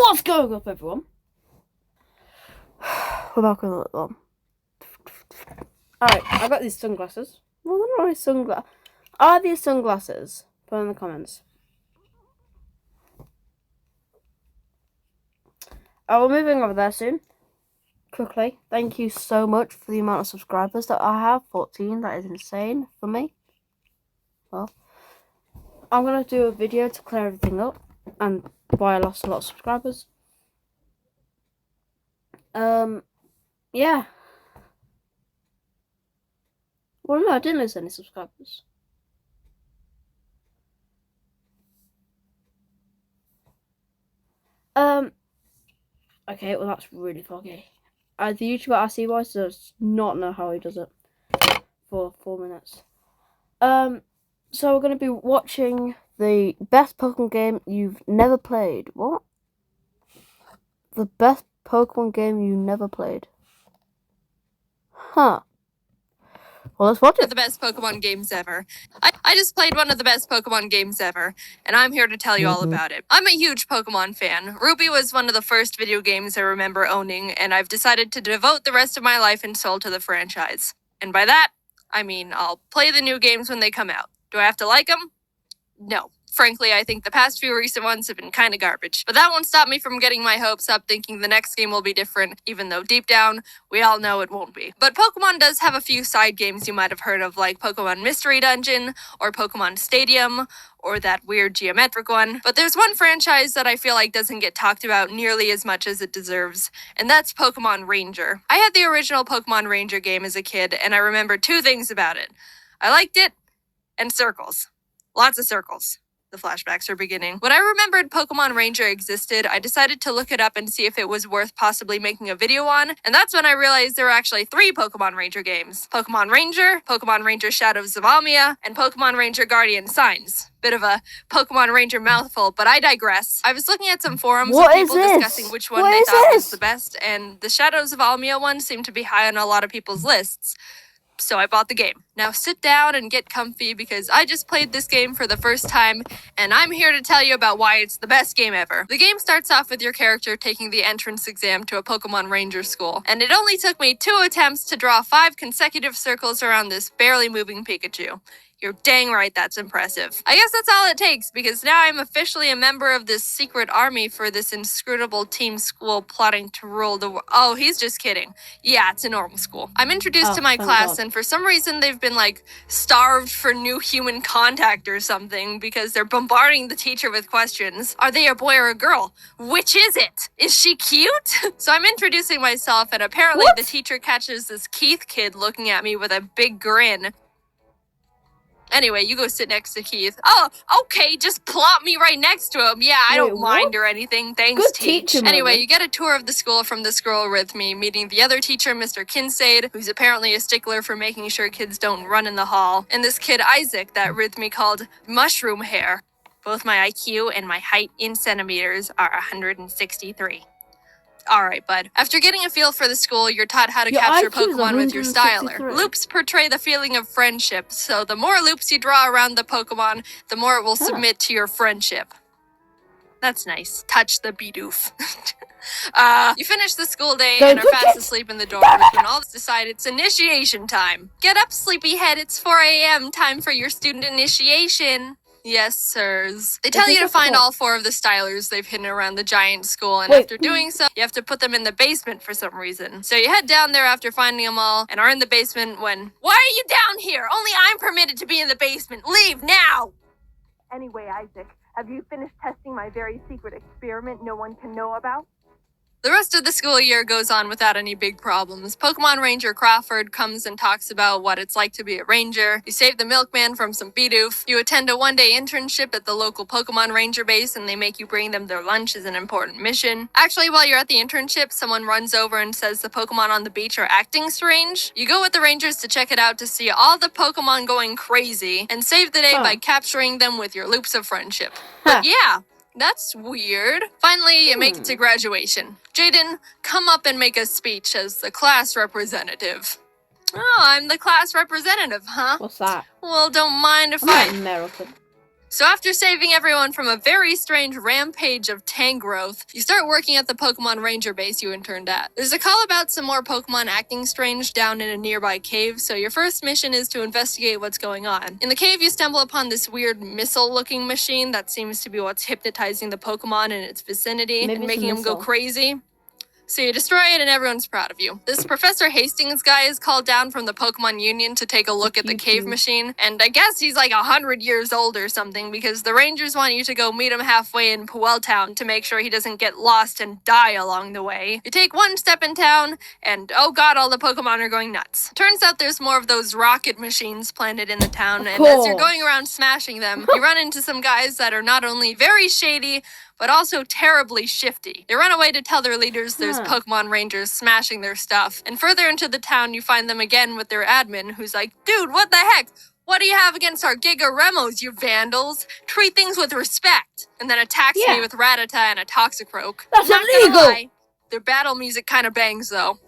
What's going up, everyone? We're back with another one. Alright, I got these sunglasses. Well, they're not really sunglasses. Are these sunglasses? Put in the comments. We're moving over there soon. Quickly, thank you so much for the amount of subscribers that I have. 14, that is insane for me. Well, I'm going to do a video to clear everything up and why I lost a lot of subscribers. Yeah. Well, no, I didn't lose any subscribers. Okay, well, that's really foggy. The YouTuber RC Boys does not know how he does it for 4 minutes. So we're going to be watching the best Pokemon game you've never played. What? The best Pokemon game you never played? Huh. Well, let's watch it. The best Pokemon games ever. I just played one of the best Pokemon games ever, and I'm here to tell you all about it. I'm a huge Pokemon fan. Ruby was one of the first video games I remember owning, and I've decided to devote the rest of my life and soul to the franchise. And by that, I mean I'll play the new games when they come out. Do I have to like them? No. Frankly, I think the past few recent ones have been kind of garbage. But that won't stop me from getting my hopes up thinking the next game will be different, even though deep down, we all know it won't be. But Pokemon does have a few side games you might have heard of, like Pokemon Mystery Dungeon, or Pokemon Stadium, or that weird geometric one. But there's one franchise that I feel like doesn't get talked about nearly as much as it deserves, and that's Pokemon Ranger. I had the original Pokemon Ranger game as a kid, and I remember two things about it. I liked it, and circles. Lots of circles. The flashbacks are beginning. When I remembered Pokemon Ranger existed, I decided to look it up and see if it was worth possibly making a video on, and that's when I realized there were actually 3 Pokemon Ranger games. Pokemon Ranger Shadows of Almia, and Pokemon Ranger Guardian Signs. Bit of a Pokemon Ranger mouthful, but I digress. I was looking at some forums of people discussing which one they thought was the best, and the Shadows of Almia one seemed to be high on a lot of people's lists. So I bought the game. Now sit down and get comfy because I just played this game for the first time, and I'm here to tell you about why it's the best game ever. The game starts off with your character taking the entrance exam to a Pokemon Ranger school, and it only took me 2 attempts to draw 5 consecutive circles around this barely moving Pikachu. You're dang right that's impressive. I guess that's all it takes, because now I'm officially a member of this secret army for this inscrutable team school plotting to rule the world. Oh, he's just kidding. Yeah, it's a normal school. I'm introduced to my class, and for some reason they've been, starved for new human contact or something, because they're bombarding the teacher with questions. Are they a boy or a girl? Which is it? Is she cute? So I'm introducing myself, and apparently the teacher catches this Keith kid looking at me with a big grin. Anyway, you go sit next to Keith. Oh, okay, just plop me right next to him. Yeah, I don't mind or anything. Thanks, Good teach. teacher, Anyway, you get a tour of the school from the scroll with me, meeting the other teacher, Mr. Kincaid, who's apparently a stickler for making sure kids don't run in the hall, and this kid, Isaac, that Rhythmy called Mushroom Hair. Both my IQ and my height in centimeters are 163. Alright, bud. After getting a feel for the school, you're taught how to capture Pokemon with your styler. Loops portray the feeling of friendship, so the more loops you draw around the Pokemon, the more it will submit to your friendship. That's nice. Touch the Bidoof. You finish the school day and are fast asleep in the dorms when all decide it's initiation time. Get up, sleepyhead, it's 4 a.m. Time for your student initiation. Yes, sirs. They tell you to find all 4 of the stylers they've hidden around the giant school, and after doing so, you have to put them in the basement for some reason. So you head down there after finding them all, and are in the basement when... Why are you down here? Only I'm permitted to be in the basement. Leave, now! Anyway, Isaac, have you finished testing my very secret experiment no one can know about? The rest of the school year goes on without any big problems. Pokemon Ranger Crawford comes and talks about what it's like to be a ranger. You save the milkman from some Bidoof. You attend a one-day internship at the local Pokemon Ranger base, and they make you bring them their lunch as an important mission. Actually, while you're at the internship, someone runs over and says the Pokemon on the beach are acting strange. You go with the Rangers to check it out to see all the Pokemon going crazy, and save the day by capturing them with your loops of friendship. But yeah, that's weird. Finally, you make it to graduation. Jayden, come up and make a speech as the class representative. Oh, I'm the class representative, huh? What's that? Well, don't mind if American. So after saving everyone from a very strange rampage of Tangrowth, you start working at the Pokemon Ranger base you interned at. There's a call about some more Pokemon acting strange down in a nearby cave, so your first mission is to investigate what's going on. In the cave, you stumble upon this weird missile-looking machine that seems to be what's hypnotizing the Pokemon in its vicinity and making them go crazy. So you destroy it and everyone's proud of you. This Professor Hastings guy is called down from the Pokemon Union to take a look at the cave machine, and I guess he's like 100 years old or something because the Rangers want you to go meet him halfway in Puel Town to make sure he doesn't get lost and die along the way. You take one step in town, and oh god, all the Pokemon are going nuts. Turns out there's more of those rocket machines planted in the town, and as you're going around smashing them, you run into some guys that are not only very shady, but also terribly shifty. They run away to tell their leaders there's Pokemon Rangers smashing their stuff. And further into the town, you find them again with their admin, who's like, dude, what the heck? What do you have against our Giga Remos, you vandals? Treat things with respect. And then attacks me with Rattata and a Toxicroak. That's Not illegal! gonna lie, their battle music kind of bangs, though.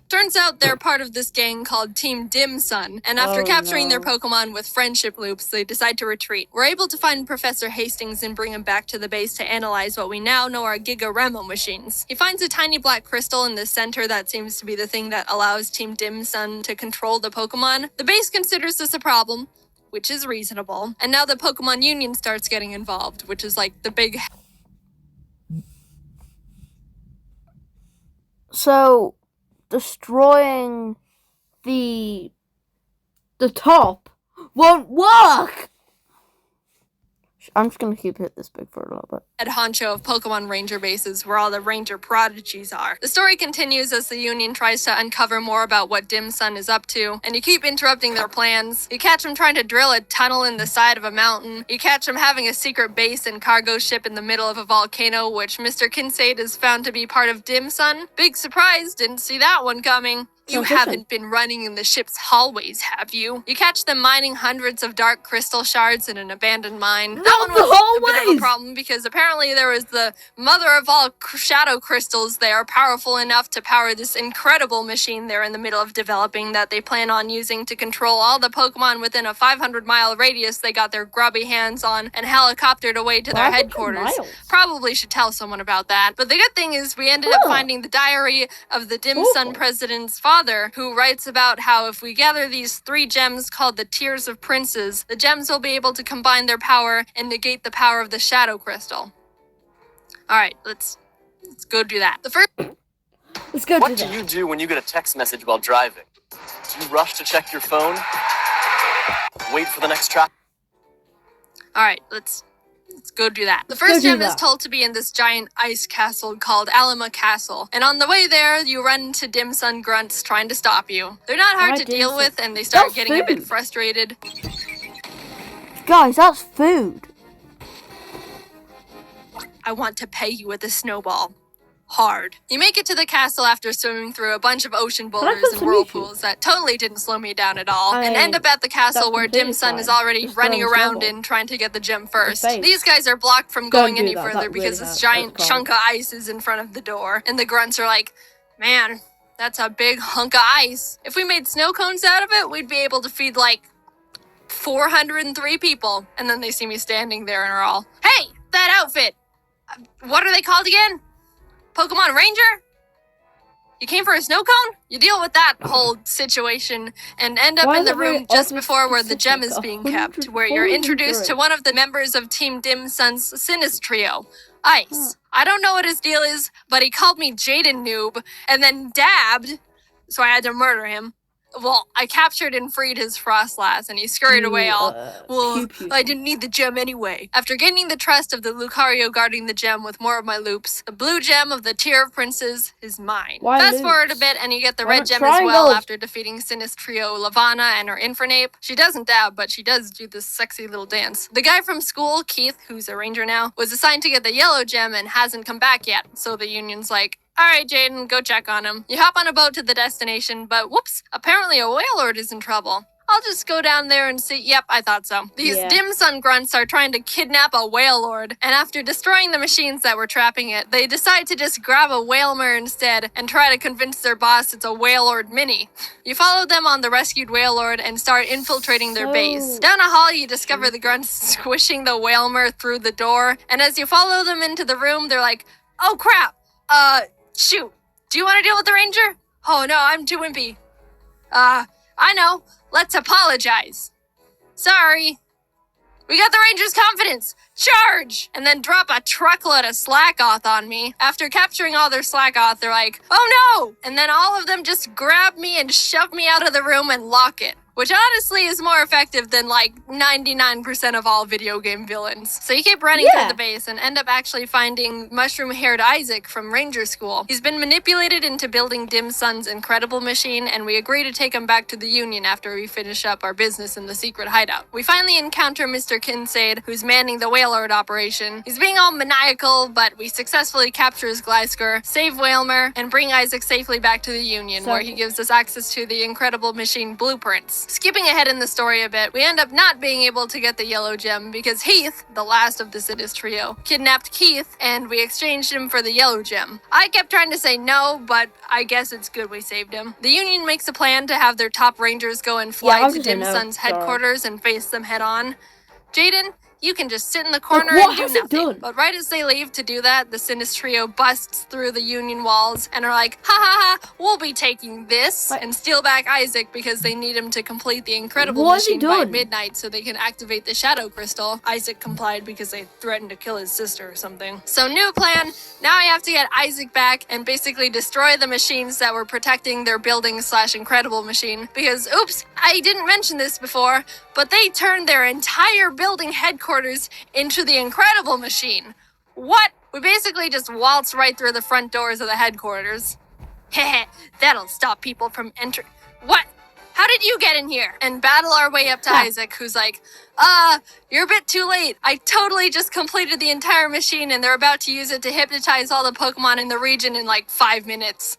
Turns out they're part of this gang called Team Dim Sun, and after capturing their Pokemon with friendship loops, they decide to retreat. We're able to find Professor Hastings and bring him back to the base to analyze what we now know are Giga Remo machines. He finds a tiny black crystal in the center that seems to be the thing that allows Team Dim Sun to control the Pokemon. The base considers this a problem, which is reasonable, and now the Pokemon Union starts getting involved, which is like the big... So, destroying the top won't work! I'm just gonna keep it this big for a little bit. Head honcho of Pokemon Ranger bases where all the Ranger prodigies are. The story continues as the Union tries to uncover more about what Dim Sun is up to, and you keep interrupting their plans. You catch them trying to drill a tunnel in the side of a mountain. You catch them having a secret base and cargo ship in the middle of a volcano, which Mr. Kincaid is found to be part of Dim Sun. Big surprise, didn't see that one coming. You haven't been running in the ship's hallways, have you? You catch them mining hundreds of dark crystal shards in an abandoned mine. That one was a bit of a problem because apparently there was the mother of all shadow crystals. They are powerful enough to power this incredible machine they're in the middle of developing that they plan on using to control all the Pokemon within a 500-mile radius they got their grubby hands on and helicoptered away to their headquarters. Probably should tell someone about that. But the good thing is we ended up finding the diary of the Dim Sun president's father, who writes about how if we gather these 3 gems called the Tears of Princes, the gems will be able to combine their power and negate the power of the Shadow Crystal. Alright, let's go do that. What do you do when you get a text message while driving? Do you rush to check your phone? Wait for the next traffic? Alright, let's go do that. The first gem is told to be in this giant ice castle called Alima Castle. And on the way there, you run into Dim Sun grunts trying to stop you. They're not hard to deal with, and they start getting a bit frustrated. Guys, that's food. I want to pay you with a snowball. Hard. You make it to the castle after swimming through a bunch of ocean boulders and whirlpools that totally didn't slow me down at all, and end up at the castle where Dim Sun is already running around in trying to get the gem first. These guys are blocked from going any further because this giant chunk of ice is in front of the door, and the grunts are like, man, that's a big hunk of ice. If we made snow cones out of it, we'd be able to feed like 403 people. And then they see me standing there and are all, hey, that outfit! What are they called again? Pokemon Ranger? You came for a snow cone? You deal with that whole situation and end up in the room just before where the gem is being kept, where you're introduced to one of the members of Team Dim Sun's Sinistrio, Ice. I don't know what his deal is, but he called me Jayden noob and then dabbed, so I had to murder him. Well, I captured and freed his Frostlass, and he scurried away all, I didn't need the gem anyway. After gaining the trust of the Lucario guarding the gem with more of my loops, the blue gem of the Tier of Princes is mine. Fast forward a bit, and you get the red gem as well after defeating Sinistrio Lavana and her Infernape. She doesn't dab, but she does do this sexy little dance. The guy from school, Keith, who's a ranger now, was assigned to get the yellow gem and hasn't come back yet, so the Union's like, alright, Jayden, go check on him. You hop on a boat to the destination, but whoopsie, apparently a whale lord is in trouble. I'll just go down there and see. Yep, I thought so. These dim sun grunts are trying to kidnap a whale lord, and after destroying the machines that were trapping it, they decide to just grab a whalemer instead and try to convince their boss it's a whale lord mini. You follow them on the rescued whale lord and start infiltrating their base. Down a hall, you discover the grunts squishing the whalemer through the door, and as you follow them into the room, they're like, oh crap, shoot, do you want to deal with the ranger? Oh no, I'm too wimpy. I know, let's apologize. Sorry. We got the ranger's confidence. Charge! And then drop a truckload of Slackoth on me. After capturing all their Slackoth, they're like, oh no! And then all of them just grab me and shove me out of the room and lock it. Which honestly is more effective than like 99% of all video game villains. So you keep running through the base and end up actually finding mushroom-haired Isaac from Ranger School. He's been manipulated into building Dim Sun's incredible machine, and we agree to take him back to the Union after we finish up our business in the secret hideout. We finally encounter Mr. Kincaid, who's manning the Whalelord operation. He's being all maniacal, but we successfully capture his Glysker, save Whalmer, and bring Isaac safely back to the Union, where he gives us access to the incredible machine blueprints. Skipping ahead in the story a bit, we end up not being able to get the yellow gem because Heath, the last of the Sidus trio, kidnapped Keith and we exchanged him for the yellow gem. I kept trying to say no, but I guess it's good we saved him. The Union makes a plan to have their top rangers go and fly to Dim Sun's headquarters and face them head on. Jayden, you can just sit in the corner and do nothing. But right as they leave to do that, the Sidus trio busts through the Union walls and are like, ha ha ha, we'll be taking this, and steal back Isaac because they need him to complete the incredible machine by midnight so they can activate the Shadow Crystal. Isaac complied because they threatened to kill his sister or something. So new plan, now I have to get Isaac back and basically destroy the machines that were protecting their building/incredible machine because, oops, I didn't mention this before, but they turned their entire building headquarters into the incredible machine. What? We basically just waltzed right through the front doors of the headquarters. Heh, that'll stop people from entering. What? How did you get in here? And battle our way up to Isaac, who's like, you're a bit too late. I totally just completed the entire machine and they're about to use it to hypnotize all the Pokemon in the region in like 5 minutes.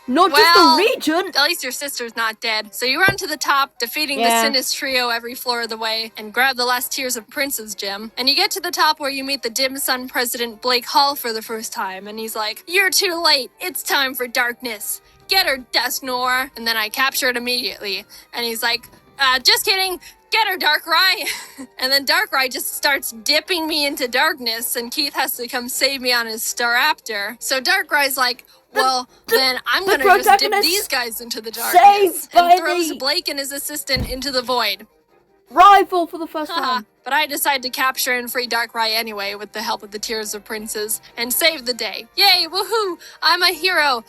Not just the region! At least your sister's not dead. So you run to the top, defeating the Sidus trio every floor of the way, and grab the last Tears of Prince's gem. And you get to the top where you meet the Dim Sun president Blake Hall for the first time, and he's like, you're too late. It's time for darkness. Get her, Dusknoir. And then I capture it immediately. And he's like, just kidding. Get her, Darkrai! And then Darkrai just starts dipping me into darkness, and Keith has to come save me on his Staraptor. So Darkrai's like, well, then I'm gonna just dip these guys into the darkness. And throws Blake and his assistant into the void. Rival for the first time. But I decide to capture and free Darkrai anyway with the help of the Tears of Princes and save the day. Yay, woohoo! I'm a hero!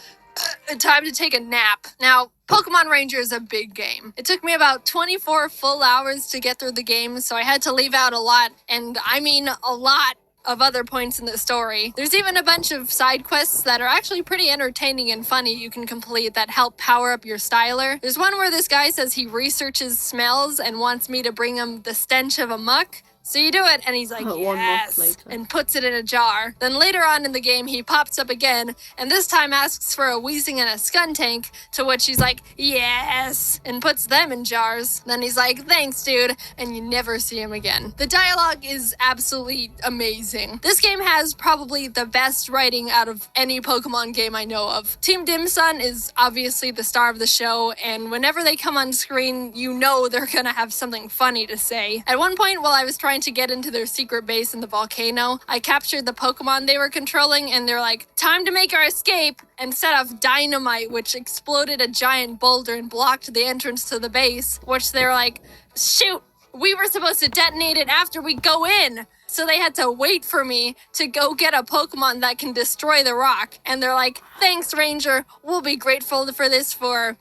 Time to take a nap. Now, Pokemon Ranger is a big game. It took me about 24 full hours to get through the game, so I had to leave out a lot, and I mean a lot, of other points in the story. There's even a bunch of side quests that are actually pretty entertaining and funny you can complete that help power up your styler. There's one where this guy says he researches smells and wants me to bring him the stench of a muck. So you do it, and he's like, yes, and puts it in a jar. Then later on in the game, he pops up again, and this time asks for a Weezing and a Skuntank, to which he's like, yes, and puts them in jars. Then he's like, thanks, dude, and you never see him again. The dialogue is absolutely amazing. This game has probably the best writing out of any Pokemon game I know of. Team Dim Sun is obviously the star of the show, and whenever they come on screen, you know they're gonna have something funny to say. At one point, while I was trying to get into their secret base in the volcano, I captured the Pokemon they were controlling, and they're like, time to make our escape, and set off dynamite, which exploded a giant boulder and blocked the entrance to the base, which they're like, shoot, we were supposed to detonate it after we go in. So they had to wait for me to go get a Pokemon that can destroy the rock. And they're like, thanks, Ranger. We'll be grateful for this for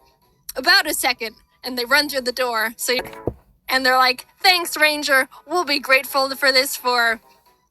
about a second. And they run through the door. And they're like, thanks, Ranger. We'll be grateful for this for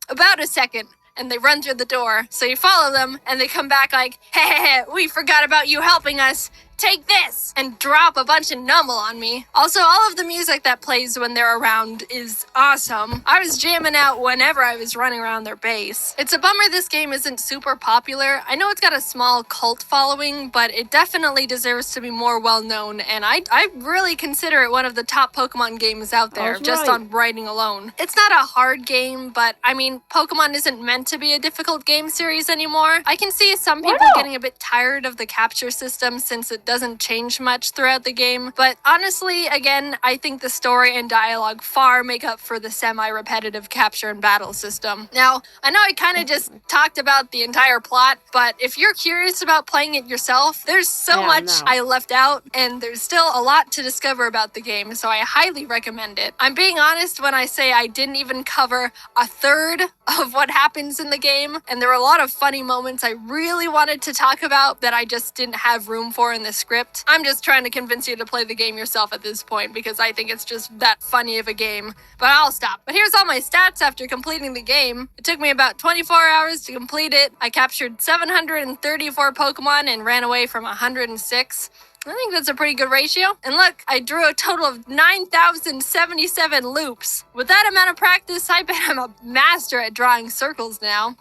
about a second. And they run through the door. So you follow them, and they come back like, hey, we forgot about you helping us. take this, and drop a bunch of Numble on me. Also, all of the music that plays when they're around is awesome. I was jamming out whenever I was running around their base. It's a bummer this game isn't super popular. I know it's got a small cult following, but it definitely deserves to be more well-known, and I really consider it one of the top Pokemon games out there, just on writing alone. It's not a hard game, but I mean, Pokemon isn't meant to be a difficult game series anymore. I can see some people getting a bit tired of the capture system since it doesn't change much throughout the game, but honestly, again, I think the story and dialogue far make up for the semi-repetitive capture and battle system. Now, I know I kind of just talked about the entire plot, but if you're curious about playing it yourself, there's so much I left out, and there's still a lot to discover about the game, so I highly recommend it. I'm being honest when I say I didn't even cover a third of what happens in the game, and there were a lot of funny moments I really wanted to talk about that I just didn't have room for in the script. I'm just trying to convince you to play the game yourself at this point, because I think it's just that funny of a game. But I'll stop. But here's all my stats after completing the game. It took me about 24 hours to complete it. I captured 734 Pokemon and ran away from 106. I think that's a pretty good ratio. And look, I drew a total of 9,077 loops. With that amount of practice, I bet I'm a master at drawing circles now.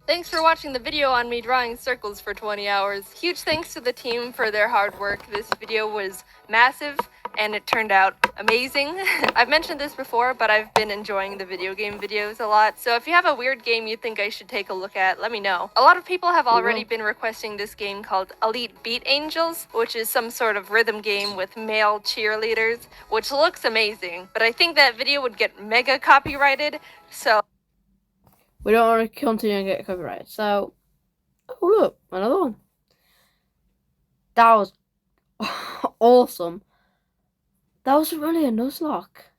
Thanks for watching the video on me drawing circles for 20 hours. Huge thanks to the team for their hard work. This video was massive, and it turned out amazing. I've mentioned this before, but I've been enjoying the video game videos a lot. So if you have a weird game you think I should take a look at, let me know. A lot of people have already been requesting this game called Elite Beat Angels, which is some sort of rhythm game with male cheerleaders, which looks amazing. But I think that video would get mega copyrighted, so we don't want to continue and get copyrighted. So, oh look, another one. That was awesome. That was really a Nuzlocke.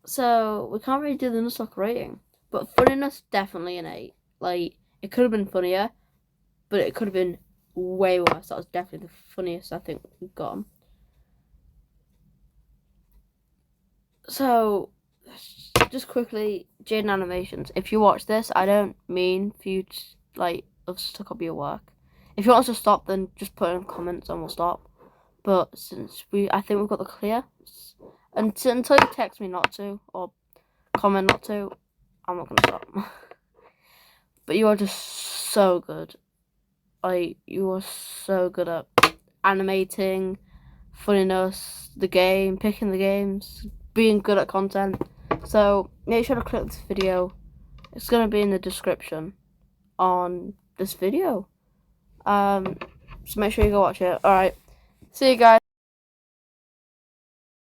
So, we can't really do the Nuzlocke rating. But funniness, definitely an 8. Like, it could have been funnier, but it could have been way worse. That was definitely the funniest I think we've gotten. So, just quickly, Jayden animations. If you watch this, I don't mean for you to, like, us to copy your work. If you want us to stop, then just put in comments and we'll stop. But since I think we've got the clear. And until you text me not to, or comment not to, I'm not gonna stop. But you are just so good. Like, you are so good at animating, funniness, the game, picking the games, being good at content. So make sure to click this video. It's gonna be in the description on this video. So make sure you go watch it. Alright. See you guys.